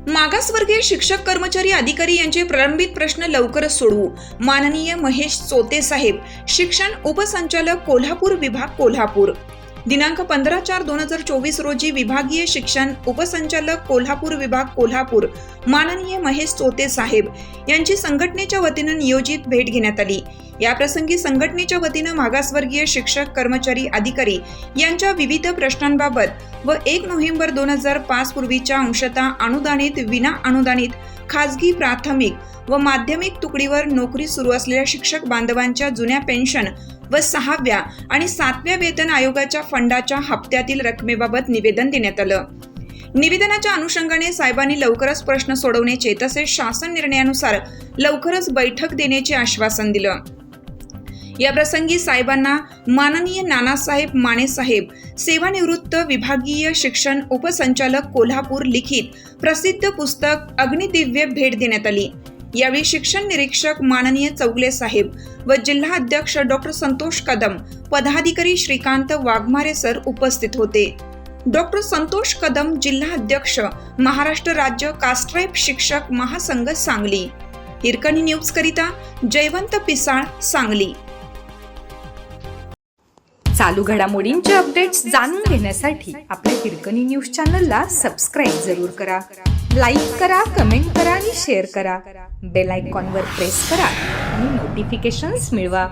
मागासवर्गीय शिक्षक कर्मचारी अधिकारी यांचे प्रलंबित प्रश्न लवकरच सोडवू. माननीय महेश चोते साहेब, शिक्षण उपसंचालक कोल्हापूर विभाग कोल्हापूर. दिनांक 15/4/2024 रोजी विभागीय शिक्षण उपसंचालक कोल्हापूर विभाग कोल्हापूर माननीय महेश चोते साहेब यांची संघटनेच्या वतीनं नियोजित भेट घेण्यात आली. याप्रसंगी संघटनेच्या वतीनं मागासवर्गीय शिक्षक कर्मचारी अधिकारी यांच्या विविध प्रश्नांबाबत व 1 नोव्हेंबर 2005 पूर्वीच्या अंशतः अनुदानित, विना अनुदानित, खाजगी प्राथमिक व माध्यमिक तुकडीवर नोकरी सुरू असलेल्या शिक्षक बांधवांच्या जुन्या पेन्शन व 6व्या आणि 7व्या वेतन आयोगाच्या फंडाच्या हप्त्यातील रकमेबाबत निवेदन देण्यात आलं. निवेदनाच्या अनुषंगाने साहेबांनी लवकरच प्रश्न सोडवण्याचे तसेच शासन निर्णयानुसार लवकरच बैठक देण्याचे आश्वासन दिलं. या प्रसंगी साहेबांना माननीय नानासाहेब माने साहेब, सेवानिवृत्त विभागीय शिक्षण उपसंचालक कोल्हापूर लिखित प्रसिद्ध पुस्तक अग्निदिव्य भेट देण्यात आली. यावेळी शिक्षण निरीक्षक माननीय चौगले साहेब व जिल्हा अध्यक्ष डॉक्टर संतोष कदम, पदाधिकारी श्रीकांत वाघमारे सर उपस्थित होते. डॉक्टर संतोष कदम, जिल्हा अध्यक्ष, महाराष्ट्र राज्य कास्ट्राईब शिक्षक महासंघ सांगली. हिरकणी न्यूज करिता जयवंत पिसाळ, सांगली. चालू घडामोडींचे अपडेट्स जाणून घेण्यासाठी आपल्या हिरकणी न्यूज चॅनलला सबस्क्राईब जरूर करा. लाईक करा, कमेंट करा आणि शेअर करा. बेल आयकॉनवर प्रेस करा आणि नोटिफिकेशन्स मिळवा.